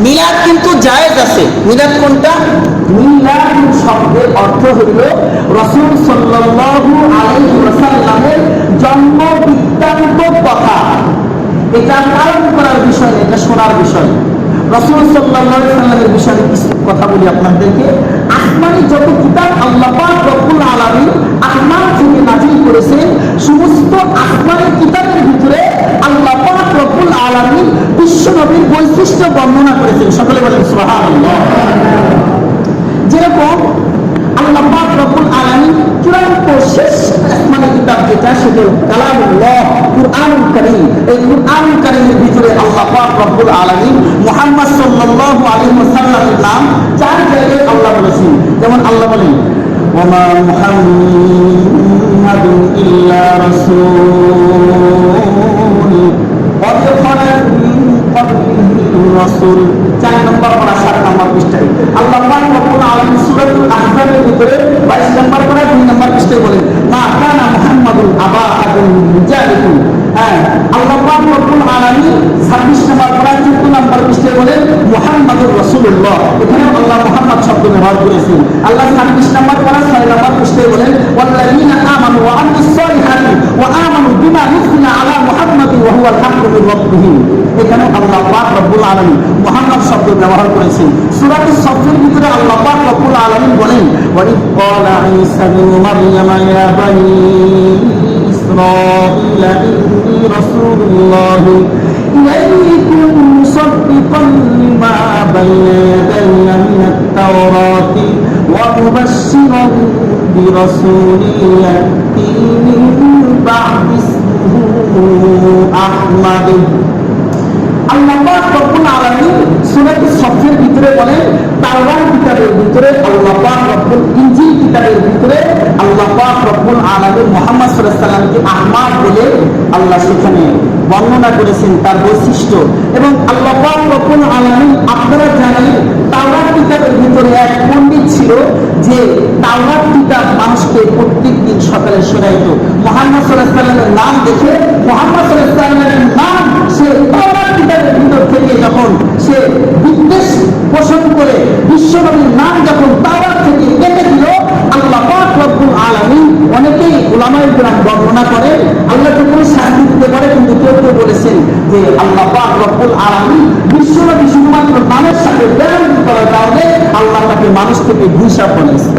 মিলাদ কিন্তু জায়েজ আছে। মিলাদ কোনটা? মিলাদ শব্দের অর্থ হইল রাসূল সাল্লাল্লাহু আলাইহি ওয়াসাল্লামের জন্ম বৃত্তান্ত কথা। এটা পালন করার বিষয়, এটা শোনার বিষয়। রাসূল সাল্লাল্লাহু আলাইহি ওয়াসাল্লামের বিষয়ে কিছু কথা বলি আপনাদেরকে। আসমানি যত কিতাব আল্লাহ পাক রব্বুল আলামিন আসমান থেকে নাযিল করেছেন, সমস্ত আসমানি কিতাবের ভিতরে আল্লাহ পাক রব্বুল আলামিন বিশ্ব নবীর বৈশিষ্ট্য বর্ণনা করেছেন। সকলে বলেন সুবহানাল্লাহ। যেরকম আল্লাহ পাক রব্বুল আলামিন চূড়ান্ত শেষ আসমানি কিতাব যেটা, সেটা কালামুল্লাহ, কুরআনুল কারীম। এই কুরআনুল কারীমের ভিতরে আল্লাহ পাক রব্বুল আলামিন মুহাম্মদ সাল্লাল্লাহু আলাইহি ওয়াসাল্লামের নাম 4 জায়গায় আল্লাহ বলেছেন। যেমন আল্লাহ বলেন ওমা মুহাম্মাদুন ইল্লা রাসূল কদ খালাত মিন ক্বাবলিহি রাসূল। 4 নম্বর পড়া 7 নম্বর পৃষ্ঠায় আল্লাহ পাক রব্বুল আলামিন সূরাতুল আহজাবের ভিতরে 22 নম্বর পড়া 2 নম্বর পৃষ্ঠায় বলেন মা কানা মুহাম্মাদুন আবা আহাদিন মিন রিজালিকুম। আল্লাহ পাক রব্বুল আলামিন 26 নম্বর পড়া 14 নম্বর পৃষ্ঠায় বলেন মুহাম্মাদুর রাসূলুল্লাহ। এখানে আল্লাহ মুহাম্মদ শব্দ ব্যবহার করেছেন। আল্লাহ 26 নম্বর পড়া 6 নম্বর পৃষ্ঠায় বলেন ওয়াল্লাযীনা আমানু ওয়া আমিলুস সালিহাতি ওয়া আমানু বিমা নুজিলা আলা মুহাম্মাদিন ওয়া হুয়াল হাক্কু মির রাব্বিহিম। এখানে আল্লাহ পাক রব্বুল আলামিন মুহাম্মদ শব্দ ব্যবহার করেছেন। সূরাতুস সফের ভিতরে আল্লাহ পাক রব্বুল আলামিন বলেন ওয়া ইয ক্বালা ঈসা ইবনু মারইয়াম ইয়া বানি ইসরাঈল ইন্নী রাসূলুল্লাহ ইলাইকুম মুসাদ্দিকান লিমা বাইনা ইয়াদাইয়া মিনাত তাওরাতি ওয়া মুবাশশিরান বিরাসূলিন ইয়াতি মিন বা'দি ইসমিহি আহমাদ। আল্লাহ পাক রব্বুল আলামিন সূরাতুস সফের ভিতরে বলেন তাওরাত কিতাবের ভিতরে আল্লাহ পাক রব্বুল ইনজিল কিতাবের ভিতরে আল্লাহ পাক রব্বুল আলামিন মুহাম্মদ সাল্লাল্লাহু আলাইহি ওয়াসাল্লামকে আহমাদ বলে আল্লাহ সেখানে বর্ণনা করেছেন তার বৈশিষ্ট্য। এবং আল্লাহ পাক রব্বুল আলামিন আপনারা জানেন তাওরাত কিতাবের ভিতরে এক পণ্ডিত ছিল যে তাওরাত কিতাব মানুষকে প্রত্যেকদিন সকালে শোনাইতো। মুহাম্মদ সাল্লাল্লাহু আলাইহি ওয়াসাল্লামের নাম দেখে মুহাম্মদ সাল্লাল্লাহু আলাইহি ওয়াসাল্লামের নাম সে তাওরাত কিতাবের ভিতর থেকে যখন সে বিদ্বেষ পোষণ করে বিশ্বনবীর নাম যখন তাওরাত থেকে কেটে দিল, আল্লাহ পাক রব্বুল আলামিন অনেকেই উলামায়ে কেরাম বর্ণনা করে আল্লাহ তো কোনো শাস্তি দিতে পারে, কিন্তু কেউ কেউ বলেছেন যে আল্লাহ পাক রব্বুল আলামিন বিশ্বনবী শুধুমাত্র নামের সাথে বেরাম করার কারণে আল্লাহ তাকে মানুষ থেকে হিসাব বানাইছে।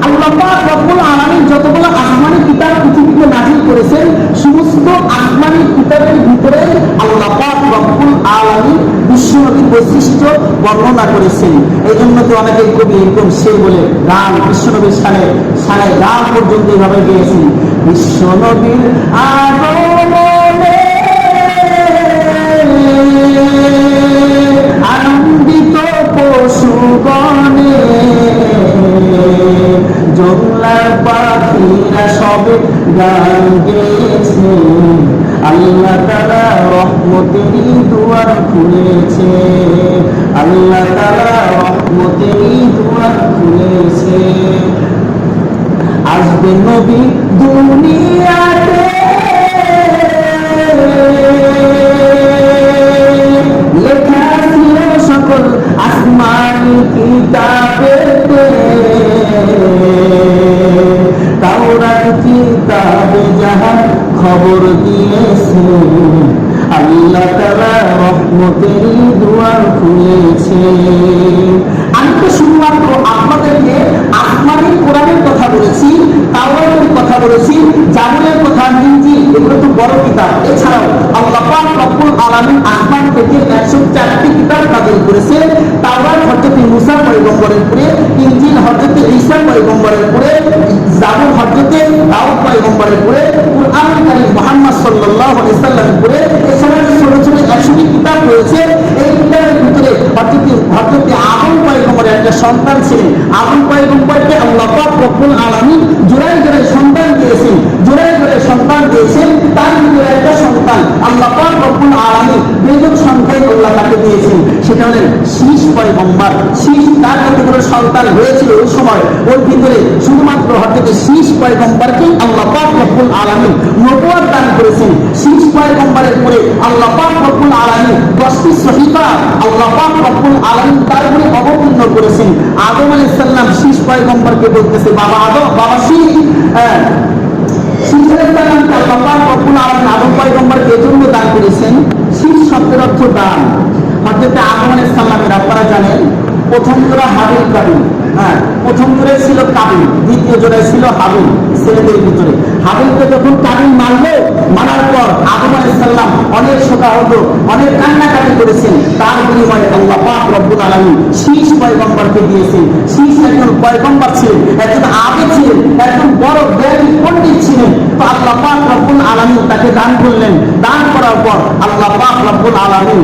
আল্লাহ পাক রব্বুল আলামিন যতগুলো আসমানি কিতাব পৃথিবীতে নাযিল করেছেন, সমস্ত আসমানি কিতাবের ভিতরে আল্লাহ পাক রব্বুল আলামিন বিশ্বনবীর বৈশিষ্ট্য বর্ণনা করেছেন। এই জন্য তো অনেকে কবি এরকম সে বলে গান বিশ্বনবীর সানে গান পর্যন্ত এইভাবে গেয়েছেন বিশ্বনবীর আগমনে আনন্দিত পশুগণে জংলার পাখিরা সবে গান গেয়েছে, আল্লাহ তাআলা রহমতেরই দুয়ার খুলেছে, আল্লাহ তাআলা রহমতেরই দুয়ার খুলেছে। আসবে নবী দুনিয়াতে লেখা ছিল সকল আসমানি কিতাবেতে, তাওরাত কিতাবে যাহা খবর দিয়েছে, আল্লাহ তাআলা রহমতেরই দুয়ার খুলেছে। আমি তো শুধুমাত্র আপনাদেরকে আসমানি কোরআনের কথা বলেছি, তাওরাতের কথা বলেছি, জাবুরের কথা, ইনজিল, এগুলো তো বড় কিতাব। এছাড়াও আল্লাহ পাক রব্বুল আলামিন আসমান থেকে 104টি কিতাব নাযিল করেছে। তাওরাত হযরত মুসা পয়গম্বরের উপরে, ইনজিল হযরত ঈসা পয়গম্বরের উপরে, জাবুর হযরত দাউদ পয়গম্বরের উপরে, কুরআনুল কারীম মুহাম্মদ সাল্লাল্লাহু আলাইহি ওয়াসাল্লামের উপরে। এছাড়া ছোট ছোট 100টি কিতাব রয়েছে। এই কিতাবের ভিতরে হযরত আদম পয়গম্বরের একটা সন্তান ছিলেন। আদম পয়গম্বরকে আল্লাহ পাক রব্বুল আলামিন জোড়ায় জোড়ায় সন্তান দিয়েছেন, জোড়ায় জোড়ায় সন্তান দিয়েছেন। তার ভিতরে একটা সন্তান আল্লাহ পাক রব্বুল আলামিন বেজোড় সংখ্যায় আল্লাহ তাকে দিয়েছেন, সেটা হলেন শীষ পয়গম্বর শীষ তার যতগুলো সন্তান হয়েছিল ওই সময় ওর ভিতরে শুধুমাত্র হযরত শীষ পয়গম্বরকেই আল্লাহ পাক রব্বুল আলামিন নবুয়ত দান করেছেন। শীষ পয়গম্বরের পরে আল্লাহ পাক রব্বুল আলামিন 10টি সহিফা আল্লাহ পাক রব্বুল আলামিন তার উপরে অবতীর্ণ করেছেন। আদম আলাইহিস সালাম শীষ পয়গম্বরকে বলতেছে বাবা আদম, বাবা শীষ। শীষ আলাইহিস সালামকে আল্লাহ পাক রব্বুল আলামিন আদম পয়গম্বরকে এজন্য দান করেছেন। শীষ শব্দের অর্থ দান। হযরত আদম আলাইহিস সালামের আপনারা জানেন প্রথম জোড়া হাবিল কাবিল, প্রথম জোড়ায় ছিল কাবিল, দ্বিতীয় জোড়ায় ছিল হাবিল। ছেলেদের ভিতরে হাবিলকে যখন কাবিল মারার পর আদম আলাইহিস সালাম অনেক শোকাহত, অনেক কান্নাকাটি করেছেন। তার বিনিময়ে আল্লাহ পাক রব্বুল আলামিন শীষ পয়গম্বরকে দিয়েছেন। শীষ একজন পয়গম্বর ছিলেন, একজন আবেদ ছিলেন, একজন বড় জ্ঞানী পণ্ডিত ছিলেন। তো আল্লাহ পাক রব্বুল আলামিন তাকে দান করলেন। দান করার পর আল্লাহ পাক রব্বুল আলামিন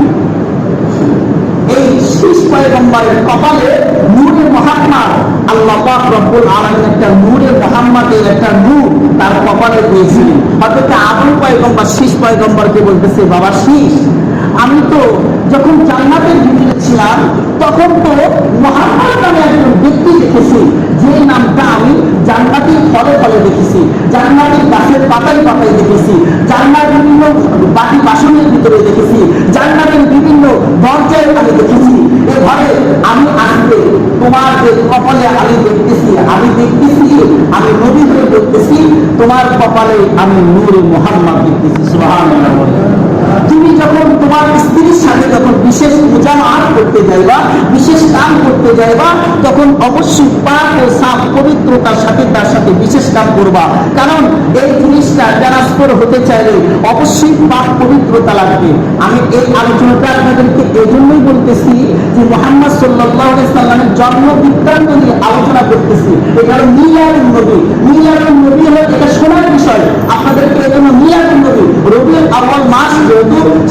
এই শীষ পয়গম্বরের কপালে নূরে মুহাম্মদ, আল্লাহ পাক রব্বুল আলামিন একটা নূরে মুহাম্মদের একটা নূর তার কপালে দিয়েছিলেন। হযরত আদম পয়গম্বর শীষ পয়গম্বরকে বলতেছে বাবা শীষ, আমি তো যখন জান্নাতের ভিতরে ছিলাম তখন তো মুহাম্মদ নামে একজন ব্যক্তি দেখেছি, যে নামটা আমি জান্নাতের ফলে ফলে দেখেছি, জান্নাতের গাছের পাতায় পাতায় দেখেছি, জান্নাতের বিভিন্ন বাটি বাসনের ভিতরে দেখেছি, জান্নাতের বিভিন্ন দরজায় আমি দেখেছি। এভাবে আমি আসবে তোমার যে কপালে আমি দেখতেছি, আমি নবী হয়ে দেখতেছি, তোমার কপালে আমি নূরে মুহাম্মদ দেখতেছি। সুবহানাল্লাহ। তুমি যখন তোমার স্ত্রীর সাথে যখন বিশেষ মুজামাত করতে যাইবা, বিশেষ কাম করতে যাইবা, তখন অবশ্যই পাক ও সাফ পবিত্রতার সাথে তার সাথে বিশেষ কাম করবা। কারণ এই জিনিসটা ট্রান্সফার হতে চাইলে অবশ্যই পাক পবিত্রতা লাগবে। আমি এই আলোচনাটা আপনাদেরকে এই জন্যই বলতেছি যে মুহাম্মদ সাল্লাল্লাহু আলাইহি সাল্লামের জন্ম বৃত্তান্ত নিয়ে আলোচনা করতেছি। এটা হলো মিলাদুন নবী। মিলাদুন নবী হলো এটা শোনার বিষয়। আপনাদেরকে এই জন্য মিলাদুন নবী, রবিউল আউয়াল মাস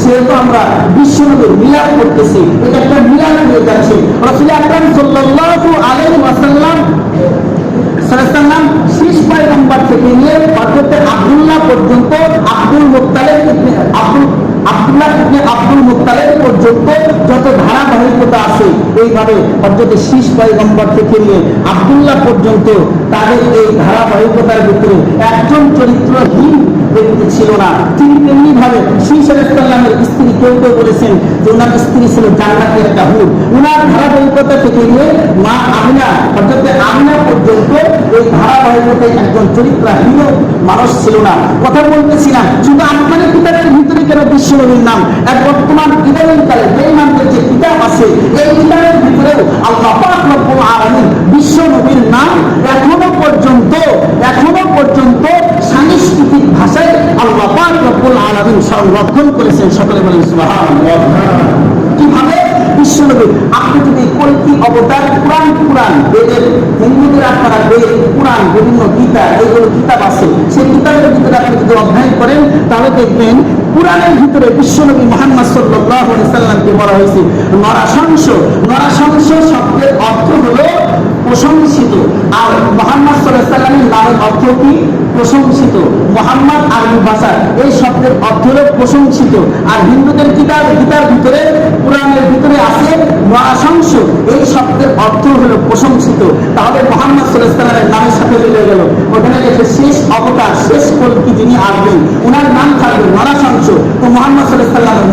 সেহেতু আমরা বিশ্ব নবীর মিলাদ করতেছি। এটা একটা মিলাদ হয়ে যাচ্ছে। রাসূল আকরাম সাল্লাল্লাহু আলাইহি ওয়াসাল্লাম শীষ পয়গম্বর থেকে নিয়ে হযরত আব্দুল্লাহ পর্যন্ত, আব্দুল মুত্তালিব পর্যন্ত যত ধারাবাহিকতা আছে, এইভাবে হযরত শীষ পয়গম্বর থেকে নিয়ে আব্দুল্লাহ পর্যন্ত তাদের এই ধারাবাহিকতার ভিতরে একজন চরিত্রহীন ব্যক্তি ছিল না। তিনি তেমনি ভাবে শীষ আলাইহিস সালামের স্ত্রী কেউ বলেছেন যে ওনার স্ত্রী ছিল জান্নাতের একটা হুর। ওনার ধারাবাহিকতা থেকে নিয়ে মা আমিনা, হযরত আমিনা পর্যন্ত এই ধারাবাহিকতায় একজন চরিত্রহীন মানুষ ছিল না। কথা বলতেছিলাম শুধু আপনাদের কিতাবের ভিতরে কেন বিশ্বনবীর নাম, এক বর্তমান ইদানিংকালে বেঈমানদের যে কিতাব আছে এই কিতাবের ভিতরেও আল্লাহ পাক রব্বুল আলামিন বিশ্বনবীর নাম এখনো পর্যন্ত সাংস্কৃতিক ভাষায় আল্লাহ পাক রব্বুল আলামিন সংরক্ষণ করেছেন। সকলে বলেন সুবহানাল্লাহ। কিভাবে? বিশ্বনবী আপনি যদি কল্কি অবতার পুরাণ বেদের, হিন্দুদের আপনারা বেদ, পুরাণ, বিভিন্ন গীতা, এইগুলো কিতাব আছে, সেই কিতাবের ভিতরে আপনি যদি অধ্যয়ন করেন তাহলে দেখবেন পুরাণের ভিতরে বিশ্বনবী মুহাম্মদ সাল্লাল্লাহু আলাইহি সাল্লামকে বলা হয়েছে নরাশংস। নরাশংস শব্দের অর্থ হলো প্রশংসিত। আর মুহাম্মদ সাল্লাল্লাহু আলাইহি সাল্লামের নামের অর্থ কি? প্রশংসিত। মুহাম্মদ আরবি ভাষা, এই শব্দের অর্থ হলো প্রশংসিত। আর হিন্দুদের গীতার ভিতরে, পুরাণের ভিতরে আছে নরাশংস, এই শব্দের অর্থ হলো প্রশংসিত। তাহলে মুহাম্মদ সাল্লাল্লাহু আলাইহি সাল্লামের নামের সাথে মিলে গেল। ওখানে লেখে শেষ অবতার, শেষ কল্কি যিনি আসবেন ওনার নাম থাকবে নরাশংস। তো মুহাম্মদ সাল্লাল্লাহু আলাইহি সাল্লামের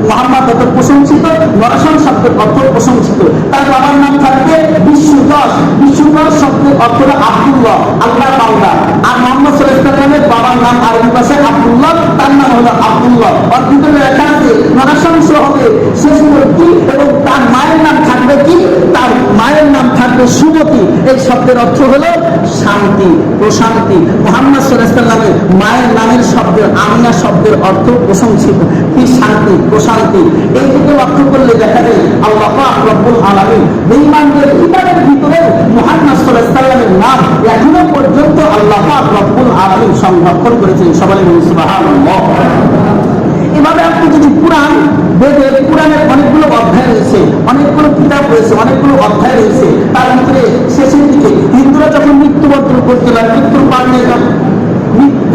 মুহাম্মদ অর্থ প্রশংসিত, নরাশংস শব্দের অর্থ প্রশংসিত। তার বাবার নাম থাকবে বিশ্বযশ। বিশ্বযশ শব্দের অর্থ হলো আব্দুল্লাহ, আল্লাহর বান্দা। আর মুহাম্মদ সাল্লাল্লাহু আলাইহি সাল্লামের বাবার নাম আরবি ভাষায় আব্দুল্লাহ, তার নাম হলো আব্দুল্লাহ। আর ভিতরে লেখা আছে নরাশংস হবে শেষ কল্কি, এবং তার মায়ের নাম থাকবে কি? তার মায়ের নাম থাকবে সুমতি। এই শব্দের অর্থ হলো শান্তি, প্রশান্তি। মুহাম্মদ সাল্লাল্লাহু আলাইহি সাল্লামের মায়ের নামের শব্দের আমিনা শব্দের অর্থ প্রশংসিত, কি শান্তি, প্রশান্তি। এই দিকে লক্ষ্য করলে দেখা যায় আল্লাহ পাক রব্বুল আলামিন বেঈমানদের কিতাবের ভিতরে মুহাম্মদ সাল্লাল্লাহু আলাইহি সাল্লামের নাম এখনো পর্যন্ত আল্লাহ পাক রব্বুল আলামিন সংরক্ষণ করেছেন। সবাই বলুন সুবহানাল্লাহ। এভাবে আপনি যদি পুরাণের অনেকগুলো অধ্যায় রয়েছে, অনেকগুলো কিতাব রয়েছে, অনেকগুলো অধ্যায় রয়েছে। তার ভিতরে শেষের দিকে হিন্দুরা যখন মৃত্যুবরণ করতে লাগে, মৃত্যুর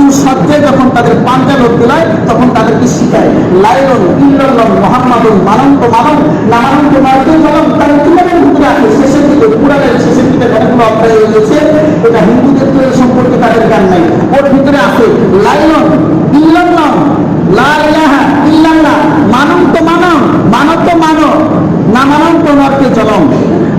মৃত্যু সজ্জায় যখন তাদের পাঞ্জা লড়তে হয় তখন তাদেরকে শিখায় লাইলন ইল্লাল্লাহ মুহাম্মাদুন মানন্ত মানব না মানন্ত মানতে চলম। তার কিতাবের ভিতরে আছে শেষের দিকে, পুরাণের শেষের দিকে অনেকগুলো অধ্যায় রয়েছে, এটা হিন্দুদের তো এই সম্পর্কে তাদের জ্ঞান নাই। ওর ভিতরে আছে লাইলন ইল্লাল্লাহ লা ইলাহা ইল্লাল্লাহ মানন্ত মানব মানত মানব না মানন্ত নরকে চলম।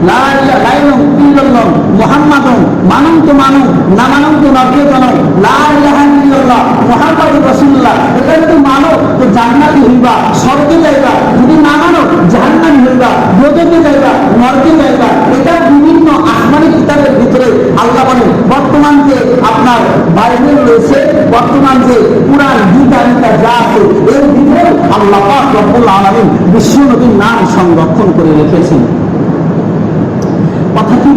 লাইলন ইল্লাল্লাহ মুহাম্মাদুন মানন্ত মানব না মানন্ত নরকে চলম। লা ইলাহা ইল্লাল্লাহ মুহাম্মাদুর রাসূলুল্লাহ, এটা যদি মানো তো জান্নাতি হইবা, স্বর্গে যাইবা, যদি না মানো জাহান্নামী হইবা, দোজখে যাইবা, নরকে যাইবা। এটা বিভিন্ন আসমানি কিতাবের ভিতরে আল্লাহ বলেন। বর্তমান যে আপনার বাইবেল রয়েছে, বর্তমান যে কুরআন গীতা যা আছে এর ভিতরে আল্লাহ পাক রব্বুল আলামিন বিশ্ব নবীর নাম সংরক্ষণ করে রেখেছেন। কথা কি